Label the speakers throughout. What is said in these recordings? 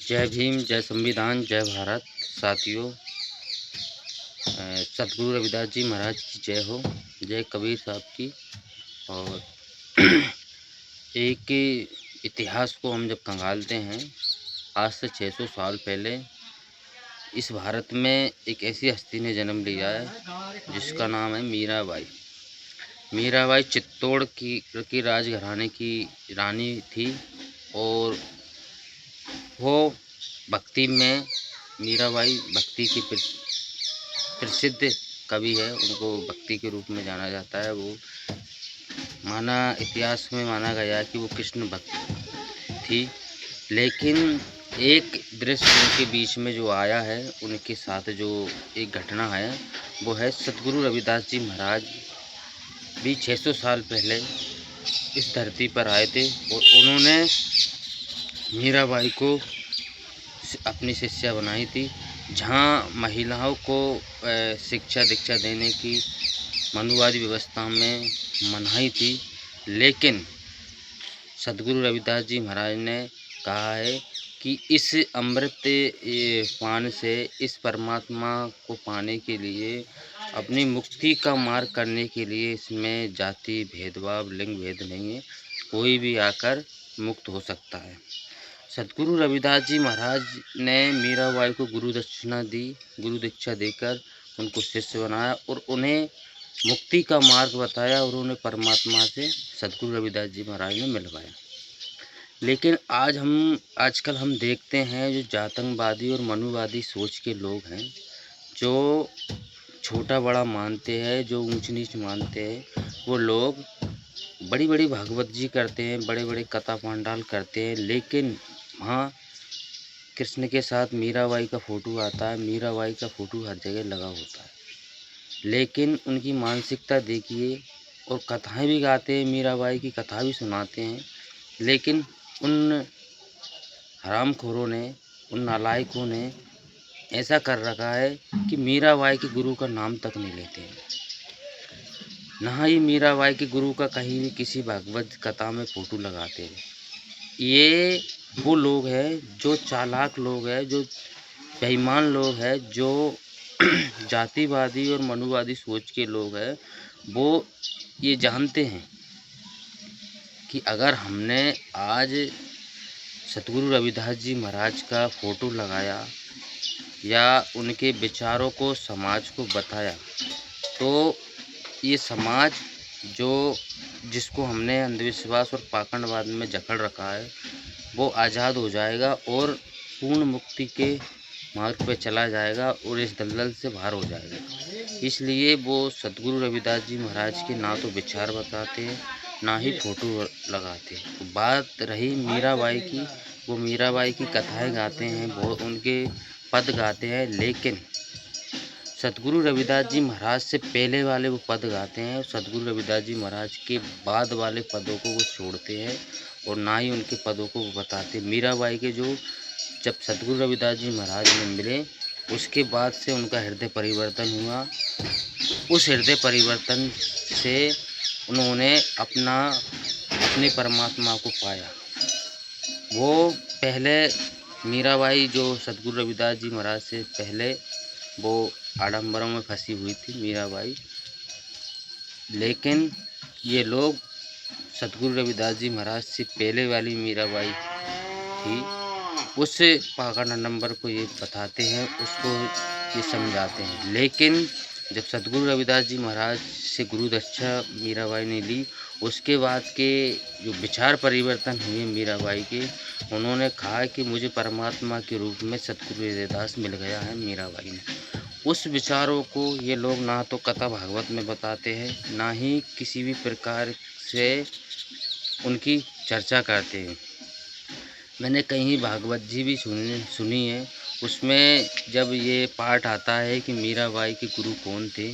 Speaker 1: जय भीम, जय संविधान, जय भारत। साथियों, सतगुरु रविदास जी महाराज की जय हो, जय कबीर साहब की। और एक इतिहास को हम जब खंगालते हैं, आज से 600 साल पहले इस भारत में एक ऐसी हस्ती ने जन्म लिया है जिसका नाम है मीराबाई। मीराबाई चित्तौड़ की राजघराने की रानी थी और वो भक्ति में मीराबाई भक्ति की प्रसिद्ध कवि है। उनको भक्ति के रूप में जाना जाता है। वो इतिहास में माना गया कि वो कृष्ण भक्त थी। लेकिन एक दृश्य उनके बीच में जो आया है, उनके साथ जो एक घटना है, वो है सतगुरु रविदास जी महाराज भी 600 साल पहले इस धरती पर आए थे और उन्होंने मीराबाई को अपनी शिष्या बनाई थी। जहाँ महिलाओं को शिक्षा दीक्षा देने की मनुवादी व्यवस्था में मनाही थी, लेकिन सतगुरु रविदास जी महाराज ने कहा है कि इस अमृत पान से, इस परमात्मा को पाने के लिए, अपनी मुक्ति का मार्ग करने के लिए इसमें जाति भेदभाव, लिंग भेद नहीं है। कोई भी आकर मुक्त हो सकता है। सतगुरु रविदास जी महाराज ने मीराबाई को गुरु दक्षिणा दी। गुरु दीक्षा देकर उनको शिष्य बनाया और उन्हें मुक्ति का मार्ग बताया और उन्हें परमात्मा से सतगुरु रविदास जी महाराज ने मिलवाया। लेकिन आजकल हम देखते हैं जो जातंकवादी और मनुवादी सोच के लोग हैं, जो छोटा बड़ा मानते हैं, जो ऊंच नीच मानते हैं, वो लोग बड़ी बड़ी भागवत जी करते हैं, बड़े बड़े कथा पांडाल करते हैं, लेकिन वहाँ कृष्ण के साथ मीराबाई का फ़ोटो आता है, मीराबाई का फ़ोटो हर जगह लगा होता है। लेकिन उनकी मानसिकता देखिए, और कथाएं भी गाते हैं, मीराबाई की कथा भी सुनाते हैं, लेकिन उन हरामखोरों ने, उन नालायकों ने ऐसा कर रखा है कि मीराबाई के गुरु का नाम तक नहीं लेते हैं। ना ही मीराबाई के गुरु का कहीं भी किसी भागवत कथा में फ़ोटो लगाते हैं। ये वो लोग हैं जो चालाक लोग हैं, जो बेईमान लोग हैं, जो जातिवादी और मनुवादी सोच के लोग हैं। वो ये जानते हैं कि अगर हमने आज सतगुरु रविदास जी महाराज का फ़ोटो लगाया या उनके विचारों को समाज को बताया, तो ये समाज जिसको हमने अंधविश्वास और पाखंडवाद में जकड़ रखा है, वो आज़ाद हो जाएगा और पूर्ण मुक्ति के मार्ग पे चला जाएगा और इस दलदल से बाहर हो जाएगा। इसलिए वो सतगुरु रविदास जी महाराज के ना तो विचार बताते हैं, ना ही फ़ोटो लगाते हैं। तो बात रही मीराबाई की, वो मीराबाई की कथाएं गाते हैं, बहुत उनके पद गाते हैं, लेकिन सतगुरु रविदास जी महाराज से पहले वाले वो पद गाते हैं और सतगुरु रविदास जी महाराज के बाद वाले पदों को वो छोड़ते हैं और ना ही उनके पदों को वो बताते। मीराबाई के जब सतगुरु रविदास जी महाराज ने मिले, उसके बाद से उनका हृदय परिवर्तन हुआ। उस हृदय परिवर्तन से उन्होंने अपने परमात्मा को पाया। वो पहले मीराबाई जो सतगुरु रविदास जी महाराज से पहले वो आडंबरों में फंसी हुई थी मीराबाई, लेकिन ये लोग सतगुरु रविदास जी महाराज से पहले वाली मीराबाई थी, उस पाखंड नंबर को ये बताते हैं, उसको ये समझाते हैं। लेकिन जब सतगुरु रविदास जी महाराज से गुरु दीक्षा मीराबाई ने ली, उसके बाद के जो विचार परिवर्तन हुए मीराबाई के, उन्होंने कहा कि मुझे परमात्मा के रूप में सतगुरु रविदास मिल गया है। मीराबाई ने उस विचारों को ये लोग ना तो कथा भागवत में बताते हैं, ना ही किसी भी प्रकार से उनकी चर्चा करते हैं। मैंने कहीं भागवत जी भी सुनी है। उसमें जब ये पाठ आता है कि मीराबाई के गुरु कौन थे,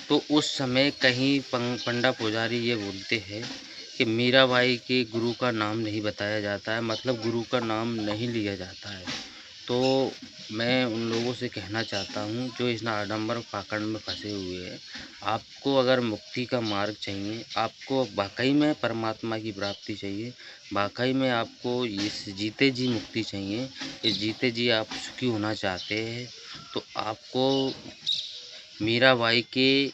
Speaker 1: तो उस समय कहीं पंडा पुजारी ये बोलते हैं कि मीराबाई के गुरु का नाम नहीं बताया जाता है, मतलब गुरु का नाम नहीं लिया जाता है। तो मैं उन लोगों से कहना चाहता हूँ जो इस आडंबर पाखंड में फंसे हुए हैं। आपको अगर मुक्ति का मार्ग चाहिए, आपको वाक़ई में परमात्मा की प्राप्ति चाहिए, वाक़ई में आपको इस जीते जी मुक्ति चाहिए, इस जीते जी आप सुखी होना चाहते हैं, तो आपको मीराबाई के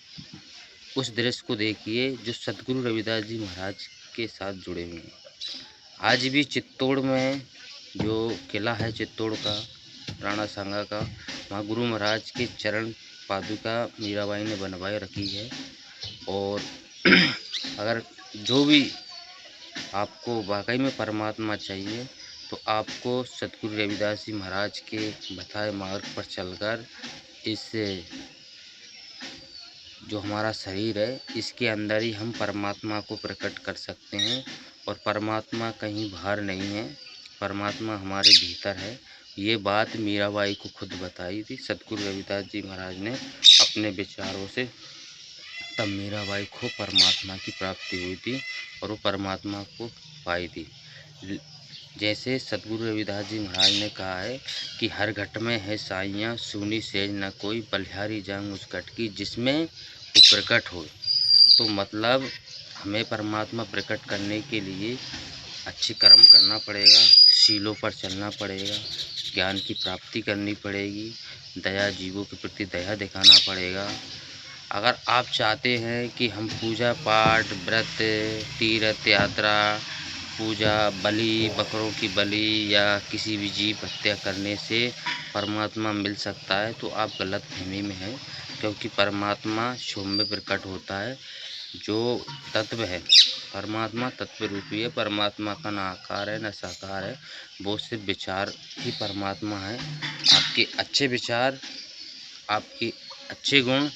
Speaker 1: उस दृश्य को देखिए जो सतगुरु रविदास जी महाराज के साथ जुड़े हुए हैं। आज भी चित्तौड़ में जो किला है चित्तौड़ का, राणा सांगा का, वहाँ गुरु महाराज के चरण पादुका मीराबाई ने बनवाए रखी है। और अगर जो भी आपको वाकई में परमात्मा चाहिए, तो आपको सतगुरु रविदास जी महाराज के बताए मार्ग पर चलकर इस जो हमारा शरीर है, इसके अंदर ही हम परमात्मा को प्रकट कर सकते हैं। और परमात्मा कहीं बाहर नहीं है, परमात्मा हमारे भीतर है। ये बात मीराबाई को खुद बताई थी सतगुरु रविदास जी महाराज ने अपने विचारों से। तब मीराबाई को परमात्मा की प्राप्ति हुई थी और वो परमात्मा को पाई थी। जैसे सतगुरु रविदास जी महाराज ने कहा है कि हर घट में है साइयाँ, सुनी सेज न कोई, बलिहारी जाऊँ उस घट की जिसमें वो प्रकट हो। तो मतलब हमें परमात्मा प्रकट करने के लिए अच्छे कर्म करना पड़ेगा, शीलों पर चलना पड़ेगा, ज्ञान की प्राप्ति करनी पड़ेगी, दया जीवों के प्रति दया दिखाना पड़ेगा। अगर आप चाहते हैं कि हम पूजा पाठ, व्रत, तीर्थ यात्रा, पूजा, बलि, बकरों की बलि या किसी भी जीव हत्या करने से परमात्मा मिल सकता है, तो आप गलतफ़हमी में हैं। क्योंकि परमात्मा स्वयं प्रकट होता है। जो तत्व है, परमात्मा तत्व रूपी है। परमात्मा का ना आकार है ना साकार है, वो सिर्फ विचार ही परमात्मा है। आपके अच्छे विचार, आपके अच्छे गुण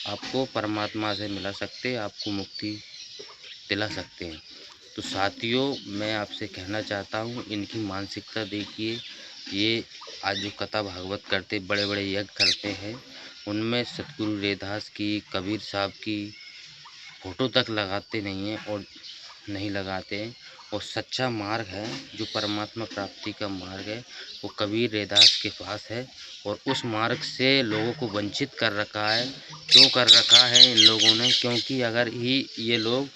Speaker 1: आपको परमात्मा से मिला सकते हैं, आपको मुक्ति दिला सकते हैं। तो साथियों, मैं आपसे कहना चाहता हूँ, इनकी मानसिकता देखिए। ये आज जो कथा भागवत करते, बड़े बड़े यज्ञ करते हैं, उनमें सतगुरु रविदास की, कबीर साहब की फ़ोटो तक लगाते नहीं हैं और नहीं लगाते हैं। और सच्चा मार्ग है, जो परमात्मा प्राप्ति का मार्ग है, वो कबीर रविदास के पास है। और उस मार्ग से लोगों को वंचित कर रखा है। क्यों कर रखा है इन लोगों ने? क्योंकि अगर ही ये लोग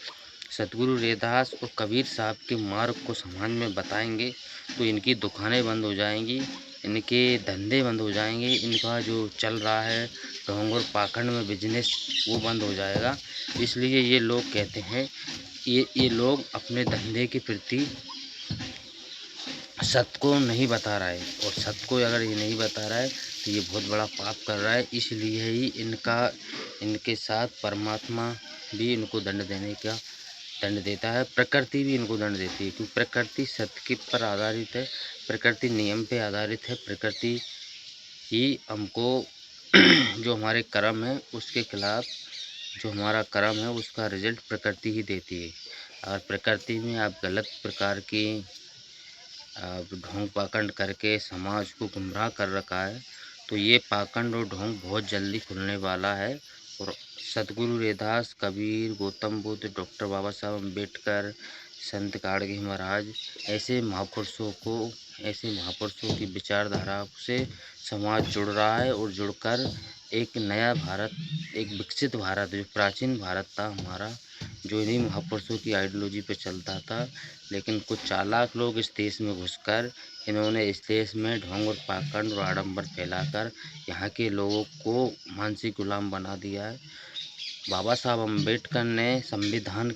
Speaker 1: सतगुरु रविदास और कबीर साहब के मार्ग को समाज में बताएंगे, तो इनकी दुकानें बंद हो जाएंगी, इनके धंधे बंद हो जाएंगे, इनका जो चल रहा है ढोंग और पाखंड में बिजनेस, वो बंद हो जाएगा। इसलिए ये लोग कहते हैं, ये लोग अपने धंधे के प्रति सत्य को नहीं बता रहा है। और सत्य को अगर ये नहीं बता रहा है, तो ये बहुत बड़ा पाप कर रहा है। इसलिए ही इनके साथ परमात्मा भी इनको दंड देता है, प्रकृति भी इनको दंड देती है। क्योंकि प्रकृति सत्य के पर आधारित है, प्रकृति नियम पे आधारित है। प्रकृति ही हमको जो हमारे कर्म है उसके खिलाफ, जो हमारा कर्म है उसका रिजल्ट प्रकृति ही देती है। और प्रकृति में आप गलत प्रकार की ढोंग पाखंड करके समाज को गुमराह कर रखा है, तो ये पाखंड और ढोंग बहुत जल्दी खुलने वाला है। और सतगुरु रविदास, कबीर, गौतम बुद्ध, डॉक्टर बाबा साहब अम्बेडकर, संत गाडगे महाराज, ऐसे महापुरुषों की विचारधारा से समाज जुड़ रहा है। और जुड़कर एक नया भारत, एक विकसित भारत, जो प्राचीन भारत था हमारा, जो इन्हीं महापुरुषों की आइडियोलॉजी पे चलता था। लेकिन कुछ चालाक लोग इस देश में घुसकर इन्होंने इस देश में ढोंग और पाखंड और आडंबर फैलाकर यहाँ के लोगों को मानसिक गुलाम बना दिया है। बाबा साहब अम्बेडकर ने संविधान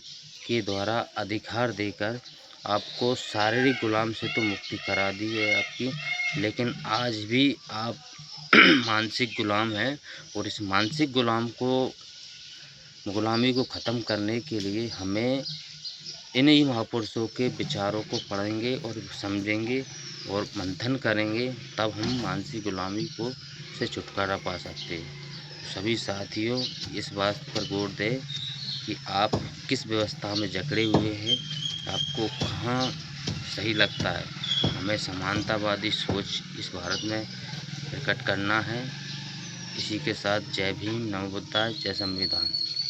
Speaker 1: के द्वारा अधिकार देकर आपको शारीरिक गुलाम से तो मुक्ति करा दी है आपकी, लेकिन आज भी आप मानसिक गुलाम हैं। और इस मानसिक गुलामी को ख़त्म करने के लिए हमें इन्हीं महापुरुषों के विचारों को पढ़ेंगे और समझेंगे और मंथन करेंगे, तब हम मानसिक गुलामी को से छुटकारा पा सकते हैं। सभी साथियों, इस बात पर गौर दें कि आप किस व्यवस्था में जकड़े हुए हैं, आपको कहाँ सही लगता है। हमें समानतावादी सोच इस भारत में प्रकट करना है। इसी के साथ जय भीम, नमो बुद्धाय, जय संविधान।